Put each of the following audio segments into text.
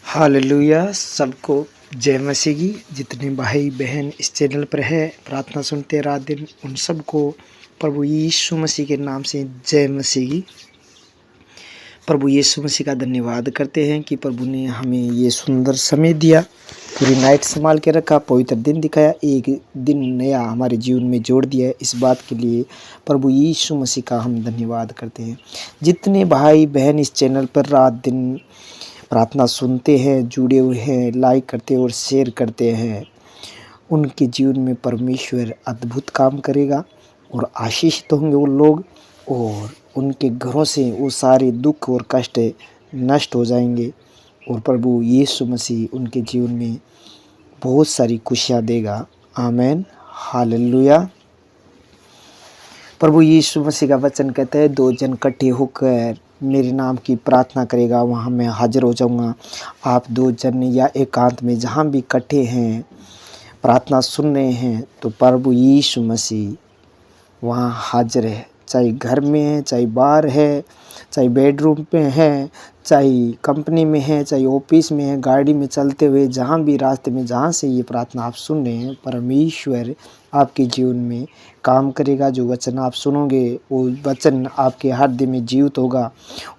Hallelujah. सबको जय मसीह की। जितने भाई बहन इस चैनल पर है प्रार्थना सुनते रात दिन, उन सबको प्रभु यीशु मसीह के नाम से जय मसीह की। प्रभु यीशु मसीह का धन्यवाद करते हैं कि प्रभु ने हमें ये सुंदर समय दिया, पूरी नाइट संभाल के रखा, पवित्र दिन दिखाया, एक दिन नया हमारे जीवन में जोड़ दिया है। इस बात के लिए प्रभु यीशु मसीह का हम धन्यवाद करते हैं। जितने भाई बहन इस चैनल पर रात दिन प्रार्थना सुनते हैं, जुड़े हुए हैं, लाइक करते हैं और शेयर करते हैं, उनके जीवन में परमेश्वर अद्भुत काम करेगा और आशीषित होंगे वो लोग, और उनके घरों से वो सारे दुख और कष्ट नष्ट हो जाएंगे और प्रभु यीशु मसीह उनके जीवन में बहुत सारी खुशियाँ देगा। आमीन, हालेलुया। प्रभु यीशु मसीह का वचन कहता है, दो जन इकट्ठे होकर मेरे नाम की प्रार्थना करेगा, वहाँ मैं हाजिर हो जाऊँगा। आप दो जन या एकांत में जहाँ भी इकट्ठे हैं, प्रार्थना सुन रहे हैं, तो प्रभु यीशु मसीह वहाँ हाजिर है। चाहे घर में है, चाहे बाहर है, चाहे बेडरूम पे है, चाहे कंपनी में है, चाहे ऑफिस में है, गाड़ी में चलते हुए, जहाँ भी रास्ते में जहाँ से ये प्रार्थना आप सुन रहे हैं, परमेश्वर आपके जीवन में काम करेगा। जो वचन आप सुनोगे वो वचन आपके हृदय में जीवित होगा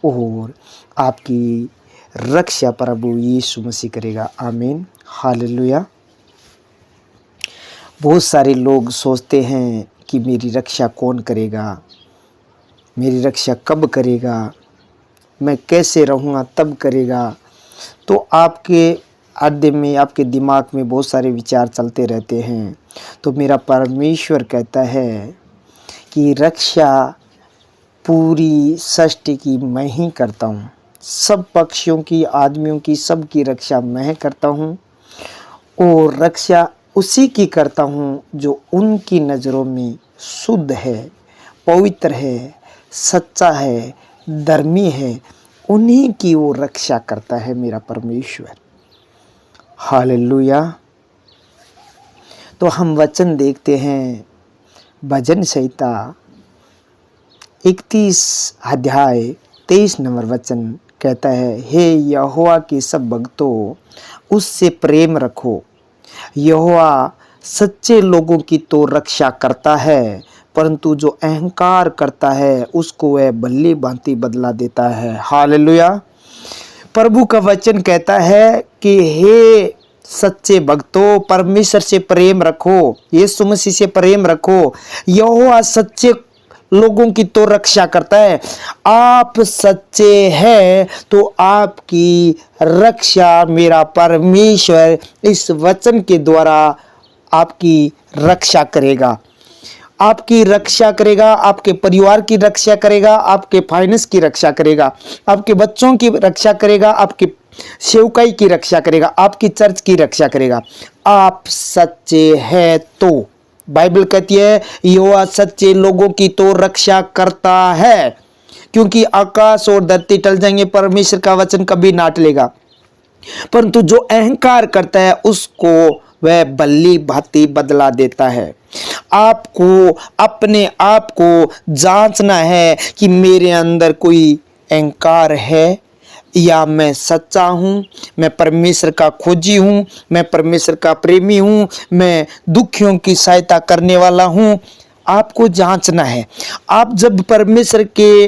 और आपकी रक्षा प्रभु यीशु मसीह करेगा। आमीन, हालेलुया। बहुत सारे लोग सोचते हैं कि मेरी रक्षा कौन करेगा, मेरी रक्षा कब करेगा, मैं कैसे रहूँगा तब करेगा। तो आपके हृदय में, आपके दिमाग में बहुत सारे विचार चलते रहते हैं। तो मेरा परमेश्वर कहता है कि रक्षा पूरी सृष्टि की मैं ही करता हूँ। सब पक्षियों की, आदमियों की, सब की रक्षा मैं करता हूँ और रक्षा उसी की करता हूँ जो उनकी नज़रों में शुद्ध है, पवित्र है, सच्चा है, धर्मी है। उन्हीं की वो रक्षा करता है मेरा परमेश्वर। हालेलुया। तो हम वचन देखते हैं, भजन संहिता 31 अध्याय 23 नंबर वचन कहता है, हे यहोवा के सब भक्तों, उससे प्रेम रखो। यहोवा सच्चे लोगों की तो रक्षा करता है, परंतु जो अहंकार करता है उसको वह भली भांति बदला देता है। हालेलुया। प्रभु का वचन कहता है कि हे सच्चे भक्तों, परमेश्वर से प्रेम रखो, यीशु मसीह से प्रेम रखो। यहोवा सच्चे लोगों की तो रक्षा करता है। आप सच्चे हैं तो आपकी रक्षा मेरा परमेश्वर इस वचन के द्वारा आपकी रक्षा करेगा। आपकी रक्षा करेगा, आपके परिवार की रक्षा करेगा, आपके फाइनेंस की रक्षा करेगा, आपके बच्चों की रक्षा करेगा, आपकी सेवकाई की रक्षा करेगा, आपकी चर्च की रक्षा करेगा। आप सच्चे हैं तो बाइबल कहती है यहोवा सच्चे लोगों की तो रक्षा करता है, क्योंकि आकाश और धरती टल जाएंगे, परमेश्वर का वचन कभी ना टलेगा, परंतु जो अहंकार करता है उसको वह भली भांति बदला देता है। आपको अपने आप को जांचना है कि मेरे अंदर कोई अहंकार है या मैं सच्चा हूँ, मैं परमेश्वर का खोजी हूँ, मैं परमेश्वर का प्रेमी हूँ, मैं दुखियों की सहायता करने वाला हूँ। आपको जांचना है। आप जब परमेश्वर के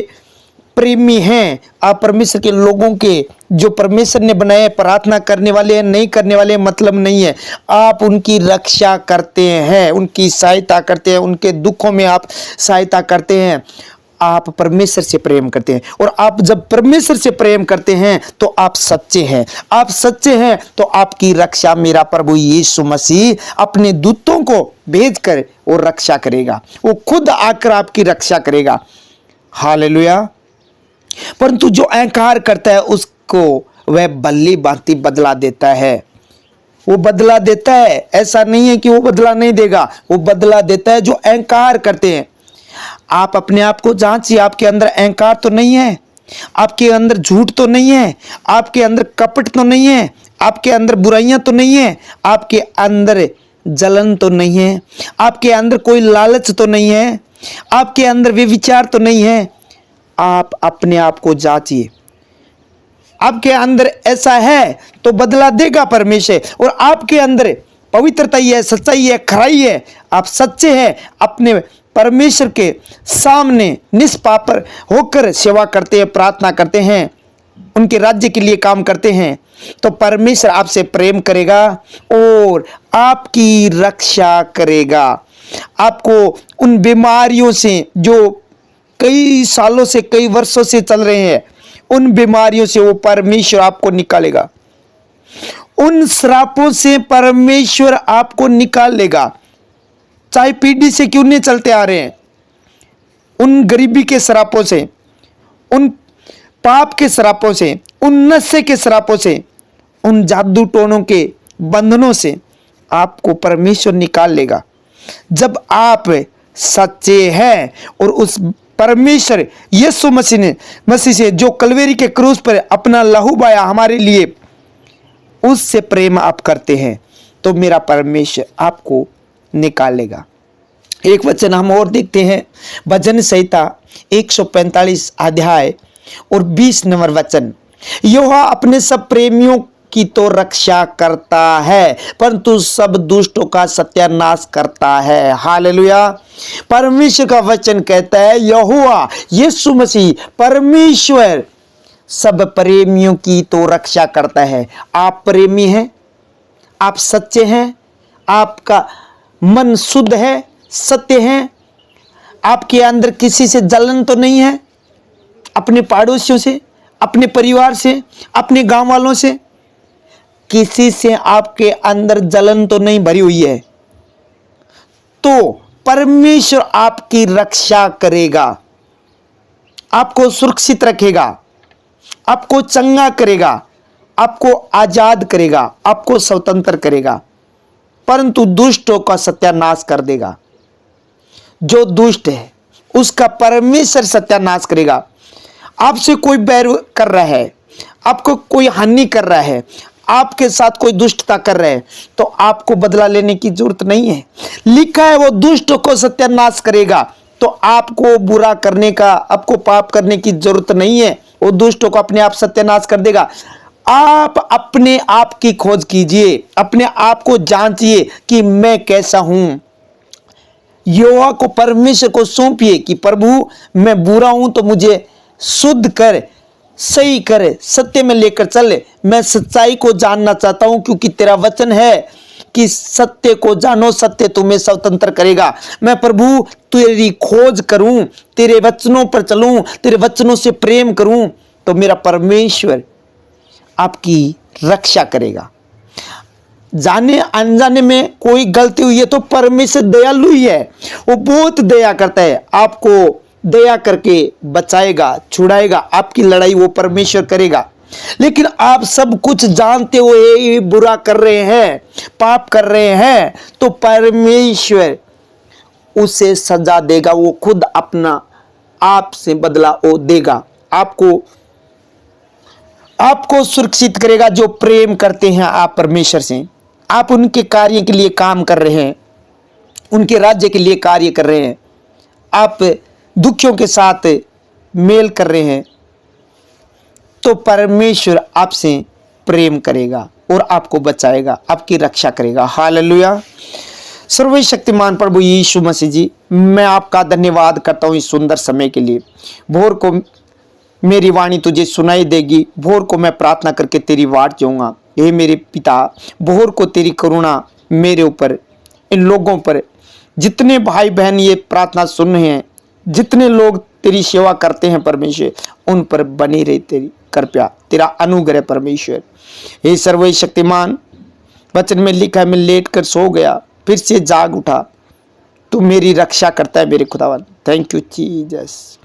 प्रेमी हैं, आप परमेश्वर के लोगों के, जो परमेश्वर ने बनाए, प्रार्थना करने वाले हैं, नहीं करने वाले मतलब नहीं है, आप उनकी रक्षा करते हैं, उनकी सहायता करते हैं, उनके दुखों में आप सहायता करते हैं। आप परमेश्वर से प्रेम करते हैं और आप जब परमेश्वर से प्रेम करते हैं तो आप सच्चे हैं। आप सच्चे हैं तो आपकी रक्षा मेरा प्रभु यीशु मसीह अपने दूतों को भेजकर वो रक्षा करेगा। वो खुद आकर आपकी रक्षा करेगा। हालेलुया। परंतु जो अहंकार करता है उसको वह भली भांति बदला देता है। वो बदला देता है, ऐसा नहीं है कि वो बदला नहीं देगा, वो बदला देता है जो अहंकार करते हैं। आप अपने आप को जांचिए, आपके अंदर अहंकार तो नहीं है, आपके अंदर झूठ तो नहीं है, आपके अंदर कपट तो नहीं है, आपके अंदर बुराइयां तो नहीं है, आपके अंदर जलन तो नहीं है, आपके अंदर कोई लालच तो नहीं है, आपके अंदर वे विचार तो नहीं है। आप अपने आप को जांचिए। आपके अंदर ऐसा है तो बदला देगा परमेश्वर। और आपके अंदर पवित्रता ही है, सच्चाई है, खराई है, आप सच्चे हैं, अपने परमेश्वर के सामने निष्पाप होकर सेवा करते हैं, प्रार्थना करते हैं, उनके राज्य के लिए काम करते हैं, तो परमेश्वर आपसे प्रेम करेगा और आपकी रक्षा करेगा। आपको उन बीमारियों से जो कई सालों से, कई वर्षों से चल रहे हैं, उन बीमारियों से वो परमेश्वर आपको निकालेगा। उन श्रापों से परमेश्वर आपको निकाल लेगा। चाहे पीढ़ी से क्यों नहीं चलते आ रहे हैं, उन गरीबी के श्रापों से, उन पाप के श्रापों से, उन नशे के श्रापों से, उन जादू टोनों के बंधनों से आपको परमेश्वर निकाल लेगा। जब आप सच्चे हैं और उस परमेश्वर यीशु मसीह से जो कलवेरी के क्रूस पर अपना लहू बहाया हमारे लिए, उससे प्रेम आप करते हैं, तो मेरा परमेश्वर आपको निकालेगा। एक वचन हम और देखते हैं, भजन संहिता 145 अध्याय और 20 नंबर वचन। यहोवा अपने सब प्रेमियों की तो रक्षा करता है, परंतु सब दुष्टों का सत्यानाश करता है। हालेलुया। परमेश्वर का वचन कहता है, यहोवा यीशु मसीह परमेश्वर सब प्रेमियों की तो रक्षा करता है। आप प्रेमी हैं, आप सच्चे हैं, आपका मन शुद्ध है, सत्य है, आपके अंदर किसी से जलन तो नहीं है, अपने पड़ोसियों से, अपने परिवार से, अपने गांव वालों से, किसी से आपके अंदर जलन तो नहीं भरी हुई है, तो परमेश्वर आपकी रक्षा करेगा, आपको सुरक्षित रखेगा, आपको चंगा करेगा, आपको आजाद करेगा, आपको स्वतंत्र करेगा, परंतु दुष्टों का सत्यानाश कर देगा। जो दुष्ट है उसका परमेश्वर सत्यानाश करेगा। आपसे कोई बैर कर रहा है, आपको कोई हानि कर रहा है, आपके साथ कोई दुष्टता कर रहा है, तो आपको बदला लेने की जरूरत नहीं है। लिखा है वो दुष्टों को सत्यानाश करेगा, तो आपको बुरा करने का, आपको पाप करने की जरूरत नहीं है। वो दुष्टों को अपने आप सत्यानाश कर देगा। आप अपने आप की खोज कीजिए, अपने आप को जांचिए कि मैं कैसा हूं। यहोवा को, परमेश्वर को सौंपिए कि प्रभु मैं बुरा हूं तो मुझे शुद्ध कर, सही कर, सत्य में लेकर चल। मैं सच्चाई को जानना चाहता हूं, क्योंकि तेरा वचन है कि सत्य को जानो, सत्य तुम्हें स्वतंत्र करेगा। मैं प्रभु तेरी खोज करूं, तेरे वचनों पर चलूं, तेरे वचनों से प्रेम करूं, तो मेरा परमेश्वर आपकी रक्षा करेगा। जाने अनजाने में कोई गलती हुई है तो परमेश्वर दयालु ही है, वो बहुत दया करता है, आपको दया करके बचाएगा, छुड़ाएगा। आपकी लड़ाई वो परमेश्वर करेगा। लेकिन आप सब कुछ जानते हुए बुरा कर रहे हैं, पाप कर रहे हैं, तो परमेश्वर उसे सजा देगा। वो खुद अपना आप से बदला वो देगा। आपको सुरक्षित करेगा। जो प्रेम करते हैं आप परमेश्वर से, आप उनके कार्य के लिए काम कर रहे हैं, उनके राज्य के लिए कार्य कर रहे हैं, आप दुखियों के साथ मेल कर रहे हैं, तो परमेश्वर आपसे प्रेम करेगा और आपको बचाएगा, आपकी रक्षा करेगा। हालेलुया। सर्वशक्तिमान प्रभु यीशु मसीह जी, मैं आपका धन्यवाद करता हूँ इस सुंदर समय के लिए। भोर को मेरी वाणी तुझे सुनाई देगी, भोर को मैं प्रार्थना करके तेरी वाट जाऊँगा। हे मेरे पिता, भोर को तेरी करुणा मेरे ऊपर, इन लोगों पर, जितने भाई बहन ये प्रार्थना सुन रहे हैं, जितने लोग तेरी सेवा करते हैं परमेश्वर, उन पर बनी रही तेरी कृपा, तेरा अनुग्रह परमेश्वर। हे सर्वशक्तिमान, वचन में लिखा है, मैं लेट कर सो गया, फिर से जाग उठा, तू मेरी रक्षा करता है मेरे खुदावन। Thank you Jesus.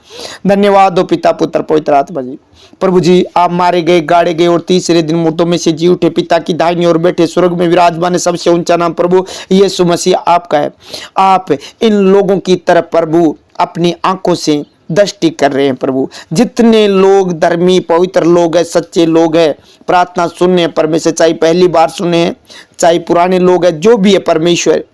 धन्यवाद हो पिता, पुत्र, पवित्र आत्मा जी। प्रभु जी, आप मारे गए, गाड़े गए और तीसरे दिन मुर्दों में से जी उठे, पिता की दाहिनी ओर बैठे, स्वर्ग में विराजमान है, सबसे ऊंचा नाम प्रभु यीशु मसीह आपका है। आप इन लोगों की तरफ प्रभु अपनी आंखों से दृष्टि कर रहे हैं प्रभु। जितने लोग धर्मी पवित्र लोग हैं, सच्चे लोग हैं, प्रार्थना सुनने परमेश्वर, चाहे पहली बार सुने हैं, चाहे पुराने लोग हैं, जो भी है परमेश्वर,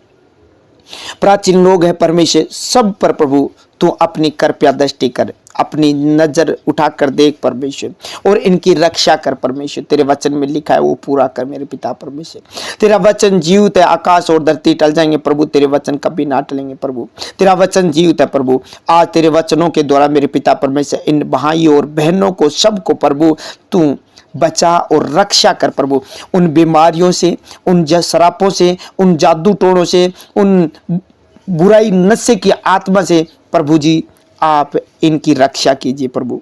प्राचीन लोग हैं परमेश्वर, सब पर प्रभु तू अपनी कृपया दृष्टि कर, अपनी नजर उठाकर देख परमेश्वर, और इनकी रक्षा कर परमेश्वर। तेरे वचन में लिखा है वो पूरा कर मेरे पिता परमेश्वर। तेरा वचन जीवित है, आकाश और धरती टल जाएंगे प्रभु, तेरे वचन कभी ना टलेंगे प्रभु। तेरा वचन जीवित है प्रभु। आज तेरे वचनों के द्वारा मेरे पिता परमेश्वर इन भाइयों और बहनों को, सबको प्रभु तू बचा और रक्षा कर प्रभु, उन बीमारियों से, उन शरापों से, उन जादू टोड़ों से, उन बुराई नशे की आत्मा से प्रभु जी आप इनकी रक्षा कीजिए प्रभु।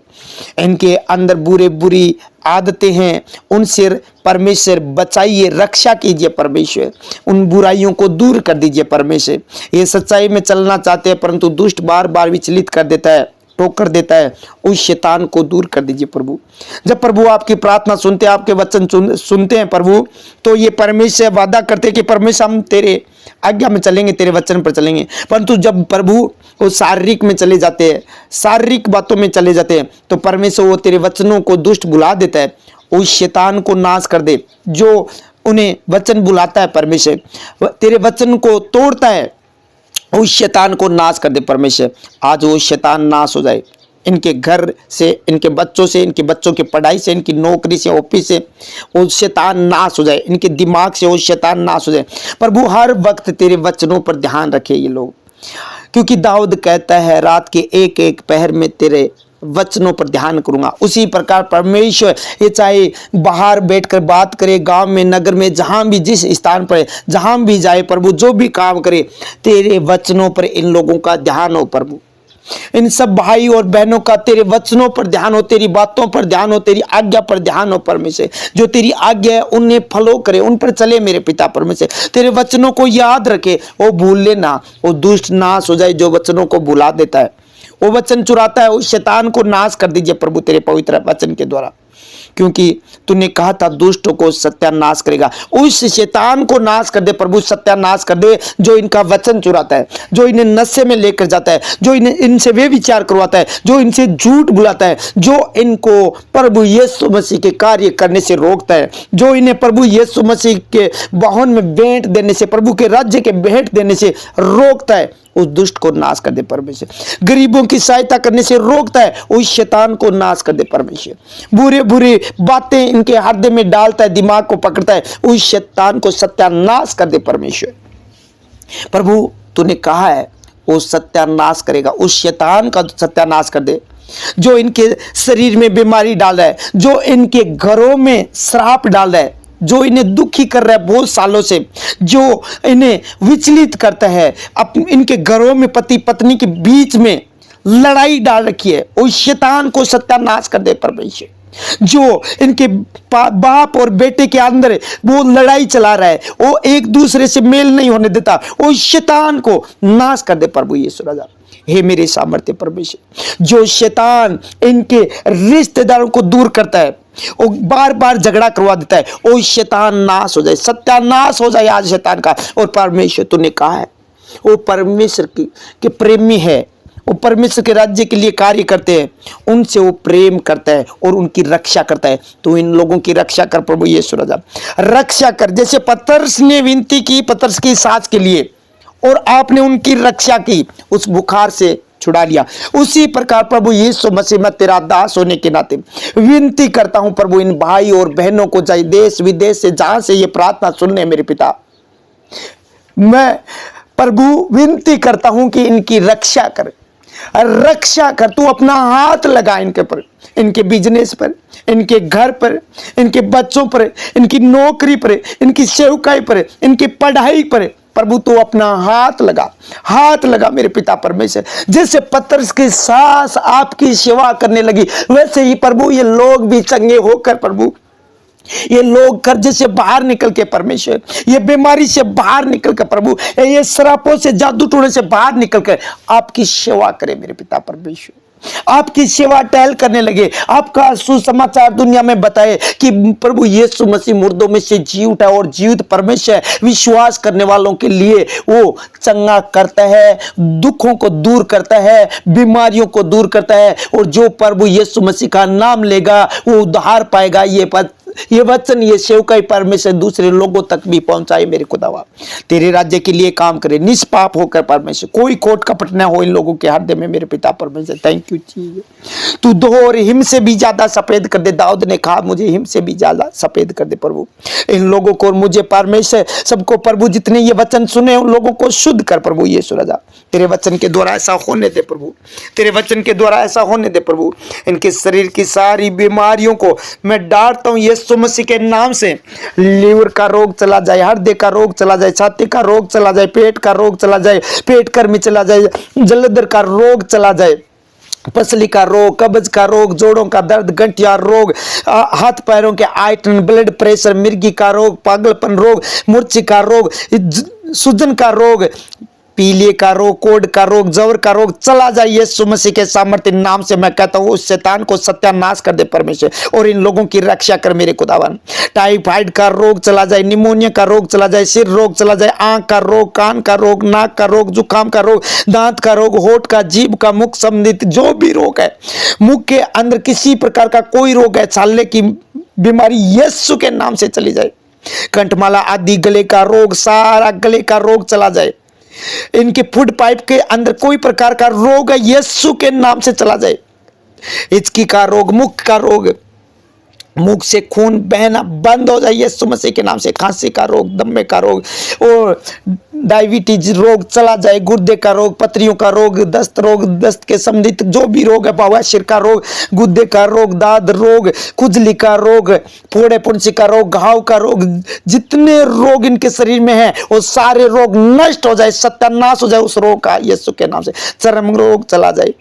इनके अंदर बुरी आदतें हैं, उनसे परमेश्वर बचाइए, रक्षा कीजिए परमेश्वर। उन बुराइयों को दूर कर दीजिए परमेश्वर। ये सच्चाई में चलना चाहते हैं परंतु दुष्ट बार बार विचलित कर देता है, टोकर देता है, उस शैतान को दूर कर दीजिए प्रभु। जब प्रभु आपकी प्रार्थना सुनते हैं, आपके वचन सुनते हैं प्रभु, तो ये परमेश्वर वादा करते हैं कि परमेश्वर हम तेरे आज्ञा में चलेंगे, तेरे वचन पर चलेंगे। परंतु जब प्रभु वो शारीरिक में चले जाते हैं, शारीरिक बातों में चले जाते हैं, तो परमेश्वर वो तेरे वचनों को दुष्ट बुला देता है। उस शैतान को नाश कर दे जो उन्हें वचन बुलाता है परमेश्वर, तेरे वचन को तोड़ता है, उस शैतान को नाश कर दे परमेश्वर। आज वो शैतान नाश हो जाए, इनके घर से, इनके बच्चों से, इनके बच्चों की पढ़ाई से, इनकी नौकरी से, ऑफिस से वो शैतान नाश हो जाए, इनके दिमाग से वो शैतान नाश हो जाए। प्रभु हर वक्त तेरे वचनों पर ध्यान रखे ये लोग, क्योंकि दाऊद कहता है रात के एक एक पहर में तेरे वचनों पर ध्यान करूंगा। उसी प्रकार परमेश्वर ये चाहे बाहर बैठकर बात करे, गांव में, नगर में, जहां भी, जिस स्थान पर, जहां भी जाए प्रभु, जो भी काम करे, तेरे वचनों पर इन लोगों का ध्यान हो प्रभु। इन सब भाई और बहनों का तेरे वचनों पर ध्यान हो, तेरी बातों पर ध्यान हो, तेरी आज्ञा पर ध्यान हो परमेश्वर। जो तेरी आज्ञा है उन्हें फॉलो करे, उन पर चले मेरे पिता परमेश्वर। तेरे वचनों को याद रखे, वो भूले ना, वो दुष्ट नाश हो जाए जो वचनों को भुला देता है, वो वचन चुराता है, उस शैतान को नाश कर दीजिए प्रभु तेरे पवित्र वचन के द्वारा। क्योंकि तूने कहा था दुष्टों को सत्यानाश करेगा, उस शैतान को नाश कर दे प्रभु, सत्यानाश कर दे जो इनका वचन चुराता है, जो इन्हें नशे में लेकर जाता है, जो इनसे वे विचार करवाता है, जो इनसे झूठ बुलाता है, जो इनको प्रभु यीशु मसीह के कार्य करने से रोकता है, जो इन्हें प्रभु यीशु मसीह के वाहन में भेंट देने से, प्रभु के राज्य के भेंट देने से रोकता है, उस दुष्ट को नाश कर दे परमेश्वर। गरीबों की सहायता करने से रोकता है, उस शैतान को नाश कर दे परमेश्वर। बुरे बातें इनके हृदय में डालता है, दिमाग को पकड़ता है, उस शैतान को सत्यानाश कर दे परमेश्वर। प्रभु तूने कहा है वो सत्यानाश करेगा, उस शैतान का सत्यानाश कर दे जो इनके शरीर में बीमारी डाल रहा है, जो इनके घरों में श्राप डाल रहा है, जो इन्हें दुखी कर रहा है बहुत सालों से, जो इन्हें विचलित करता है, इनके घरों में पति पत्नी के बीच में लड़ाई डाल रखी है, उस शैतान को सत्यानाश कर दे परमेश्वर। जो इनके बाप और बेटे के अंदर वो लड़ाई चला रहा है, वो एक दूसरे से मेल नहीं होने देता, उस शैतान को नाश कर दे प्रभु यीशु राजा। हे मेरे सामर्थ्य परमेश्वर, जो शैतान इनके रिश्तेदारों को दूर करता है, वो बार बार झगड़ा करवा देता है, वो शैतान नाश हो जाए, सत्यानाश हो जाए आज शैतान का। और परमेश्वर तूने कहा है वो परमेश्वर के प्रेमी है, वो परमेश्वर के राज्य के लिए कार्य करते हैं, उनसे वो प्रेम करता है और उनकी रक्षा करता है। तो इन लोगों की रक्षा कर प्रभु यीशु राजा, रक्षा कर। जैसे पतरस ने विनती की पतरस की सास के लिए और आपने उनकी रक्षा की, उस बुखार से छुड़ा लिया, उसी प्रकार प्रभु यीशु मसीह मैं तेरा दास होने के नाते विनती करता हूं प्रभु, इन भाई और बहनों को चाहे देश विदेश से जहां से ये प्रार्थना सुनने मेरे पिता, मैं प्रभु विनती करता हूं कि इनकी रक्षा कर, रक्षा कर। तू अपना हाथ लगा इनके पर, इनके बिजनेस पर, इनके घर पर, इनके बच्चों पर, इनकी नौकरी पर, इनकी सेवकाई पर, इनकी पढ़ाई पर प्रभु तू अपना हाथ लगा मेरे पिता परमेश्वर। जैसे पतरस की सास आपकी सेवा करने लगी, वैसे ही प्रभु ये लोग भी चंगे होकर प्रभु, ये लोग कर्ज से बाहर निकल के परमेश्वर, ये बीमारी से बाहर निकल कर प्रभु, ये श्रापों से, जादू टोने से बाहर निकल कर आपकी सेवा करे मेरे पिता परमेश्वर। आपकी सेवा टहल करने लगे, आपका सुसमाचार दुनिया में बताए कि प्रभु यीशु मसीह मुर्दों में से जी उठा और जीवित परमेश्वर, विश्वास करने वालों के लिए वो चंगा करता है, दुखों को दूर करता है, बीमारियों को दूर करता है। और जो प्रभु यीशु मसीह का नाम लेगा वो उद्धार पाएगा, ये ये वचन, ये सेवकाई परमेश्वर दूसरे लोगों तक भी पहुंचाए मेरे खुदावा। तेरे राज्य के लिए काम करे निष्पाप होकर परमेश्वर, कोई खोट कपट न हो इन लोगों के हृदय में मेरे पिता परमेश्वर। Thank you Jesus. तू दो और हिम से भी ज्यादा सफेद कर दे। दाऊद ने कहा मुझे हिम से भी ज्यादा सफेद कर दे प्रभु। इन लोगों को और मुझे परमेश्वर सबको प्रभु, जितने ये वचन सुने उन लोगों को शुद्ध कर प्रभु यीशु राजा। तेरे वचन के द्वारा ऐसा होने दे प्रभु, तेरे वचन के द्वारा ऐसा होने दे प्रभु। इनके शरीर की सारी बीमारियों को मैं डांटता हूं यीशु मसीह के नाम से। लीवर का रोग चला जाए, हृदय का रोग चला जाए, छाती का रोग चला जाए, पेट का रोग चला जाए, पेट कर्मी चला जाए, जलदर का रोग चला जाए, पसली का रोग, कब्ज का रोग, जोड़ों का दर्द, गंठिया रोग, हाथ पैरों के आयतन, ब्लड प्रेशर, मिर्गी का रोग, पागलपन रोग, मूर्छा का रोग, सूजन का रोग, पीले का रोग, कोढ़ का रोग, जवर का रोग चला जाए यीशु मसीह के सामर्थ्य नाम से। मैं कहता हूँ उस शैतान को सत्यानाश कर दे परमेश्वर, और इन लोगों की रक्षा कर मेरे खुदावन। टाइफाइड का रोग चला जाए, निमोनिया का रोग चला जाए, सिर रोग चला जाए, आंख का रोग, कान का रोग, नाक का रोग, जुकाम का रोग, दांत का रोग, होठ का, जीभ का, मुख संबंधित जो भी रोग है, मुख के अंदर किसी प्रकार का कोई रोग है, छाले की बीमारी यीशु के नाम से चली जाए। कंठमाला आदि गले का रोग, सारा गले का रोग चला जाए। इनके फूड पाइप के अंदर कोई प्रकार का रोग है यीशु के नाम से चला जाए। हिचकी का रोग, मुख का रोग, मुख से खून बहना बंद हो जाए यीशु मसीह के नाम से। खांसी का रोग, दम्मे का रोग और डायबिटीज रोग चला जाए। गुर्दे का रोग, पथरियों का रोग, दस्त रोग, दस्त के संबंधित जो भी रोग है, बवासीर का रोग, गुर्दे का रोग, दाद रोग, खुजली का रोग, फोड़े पुंसी का रोग, घाव का रोग, जितने रोग इनके शरीर में है वो सारे रोग नष्ट हो जाए, सत्यानाश हो जाए उस रोग का यीशु के नाम से। चर्म रोग चला जाए,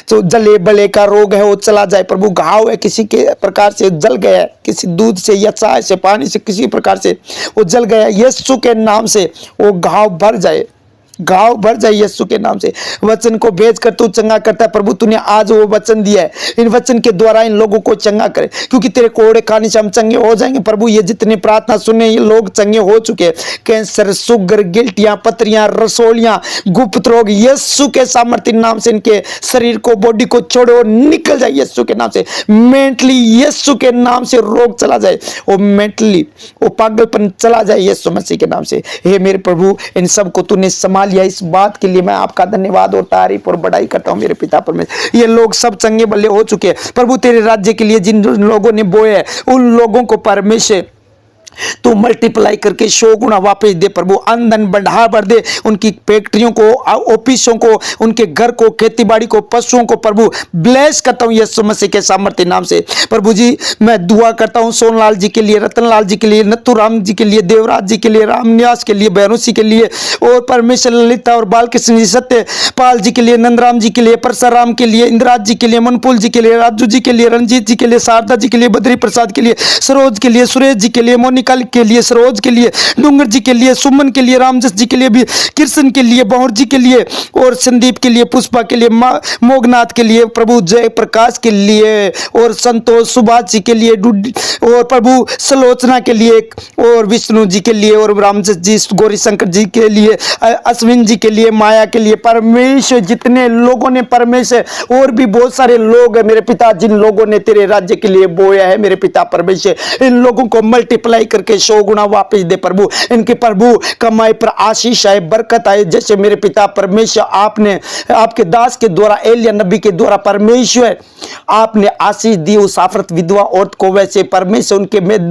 तो जले बले का रोग है वो चला जाए प्रभु। घाव है किसी के प्रकार से जल गया है, किसी दूध से या चाय से, पानी से, किसी प्रकार से वो जल गया, यीशु के नाम से वो घाव भर जाए, घाव भर जाए यीशु के नाम से। वचन को भेज कर तू चंगा करता है प्रभु। तूने आज वो वचन दिया है, इन वचन के द्वारा इन लोगों को चंगा करे, क्योंकि तेरे कोड़े खाने से हम चंगे हो जाएंगे प्रभु। ये जितने प्रार्थना सुने ये लोग चंगे हो चुके हैं। कैंसर, शुगर, गिल्टियां, पथरियां, रसोलियां, गुप्त रोग यीशु के सामर्थ्य नाम से इनके शरीर को, बॉडी को छोड़ो, निकल जाए यीशु के नाम से। मेंटली यीशु के नाम से रोग चला जाए, वो मेंटली वो पागलपन चला जाए यीशु मसीह के नाम से। हे मेरे प्रभु, इन सबको तूने संभाल लिया, इस बात के लिए मैं आपका धन्यवाद और तारीफ और बड़ाई करता हूं मेरे पिता परमेश्वर। ये लोग सब चंगे भले हो चुके हैं प्रभु। तेरे राज्य के लिए जिन लोगों ने बोए है उन लोगों को परमेश्वर तू मल्टीप्लाई करके 100 गुना वापस दे प्रभु। आमदन बढ़ा बढ़ दे, उनकी फैक्ट्रियों को, ऑफिसों को, उनके घर को, खेती बाड़ी को, पशुओं को प्रभु ब्लेस करता हूं यीशु मसीह के सामर्थ्य नाम से। प्रभु जी मैं दुआ करता हूं सोनलाल जी के लिए, रतनलाल जी के लिए, नथुराम जी के लिए, देवराज जी के लिए, रामनिवास के लिए, बहनोसी के लिए, और परमेश्वर ललिता और बालकृष्ण जी, सत्यपाल जी के लिए, नंदराम जी के लिए, परसाराम के लिए, इंद्राज जी के लिए, मनपुल जी के लिए, राजू जी के लिए, रंजीत जी के लिए, शारदा जी के लिए, बद्री प्रसाद के लिए, सरोज के लिए, सुरेश जी के लिए, मोनिका के लिए, सरोज के लिए, डूंगर जी के लिए, सुमन के लिए, रामजस जी के लिए भी, कृष्ण के लिए, बहर जी के लिए, और संदीप के लिए, पुष्पा के लिए, मोगनाथ के लिए प्रभु, जय प्रकाश के लिए, और संतोष सुभाष जी के लिए, और प्रभु सलोचना के लिए, और विष्णु जी के लिए, और रामजस जी, गौरी शंकर जी के लिए, अश्विन जी के लिए, माया के लिए। परमेश्वर जितने लोगों ने परमेश्वर, और भी बहुत सारे लोग है मेरे पिता जिन लोगों ने तेरे राज्य के लिए बोया है मेरे पिता परमेश्वर, इन लोगों को मल्टीप्लाई करके 100 गुना वापस दे प्रभु। इनके प्रभु कमाई पर आशीष आए, बरकत आए, जैसे मेरे पिता परमेश्वर आपने आपके दास के द्वारा, एलिया नबी के द्वारा परमेश्वर आपने आशीष दी उस आफरत विधवा औरत को, वैसे परमेश्वर उनके में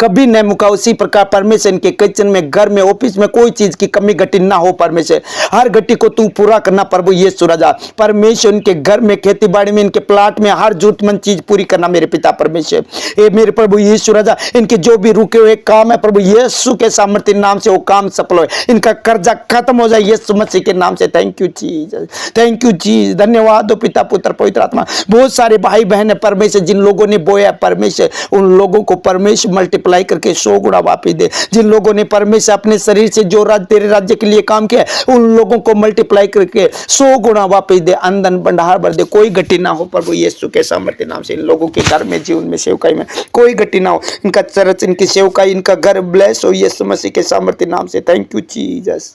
कभी न मुका। उसी प्रकार परमेश्वर इनके किचन में, घर में, ऑफिस में कोई चीज की कमी घटी ना हो परमेश्वर। हर घटी को तू पूरा करना प्रभु यीशु राजा। परमेश्वर इनके घर में, खेती बाड़ी में, इनके प्लाट में हर जरूरतमंद चीज पूरी करना मेरे पिता परमेश्वर। ये मेरे प्रभु यीशु राजा, इनके जो भी रुके हुए काम है प्रभु यीशु के सामर्थ्य नाम से वो काम सफल हो, इनका कर्जा खत्म हो जाए यीशु मसीह के नाम से। Thank you Jesus, thank you Jesus. धन्यवाद हो पिता, पुत्र, पवित्र आत्मा। बहुत सारे भाई बहन है परमेश्वर जिन लोगों ने बोया परमेश्वर, उन लोगों को परमेश्वर मल्टीप्लाई करके 100 गुना वापस दे। जिन लोगों ने परमेश्वर अपने शरीर से जो तेरे राज्य के लिए काम किया उन लोगों को मल्टीप्लाई करके 100 गुना वापस दे, आमदन भंडार भर दे, कोई घटी ना हो प्रभु यीशु के सामर्थ्य नाम से। इन लोगों के घर में, जीवन में, सेवकाई में कोई घटी ना हो, इनका चर्च, इनकी सेवकाई, इनका घर ब्लेस हो यीशु मसीह के सामर्थ्य नाम से। थैंक यू जीसस,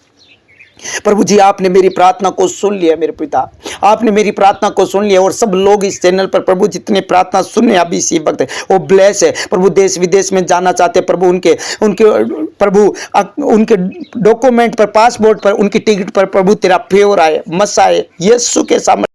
प्रभु जी, आपने मेरी प्रार्थना को सुन लिया मेरे पिता, आपने मेरी प्रार्थना को सुन लिया। और सब लोग इस चैनल पर प्रभु जितने प्रार्थना सुनने अभी इसी वक्त वो ब्लेस है प्रभु। देश विदेश में जाना चाहते हैं प्रभु, उनके उनके प्रभु उनके डॉक्यूमेंट पर, पासपोर्ट पर, उनकी टिकट पर प्रभु तेरा फेवर आए, मस आए, यीशु के सामने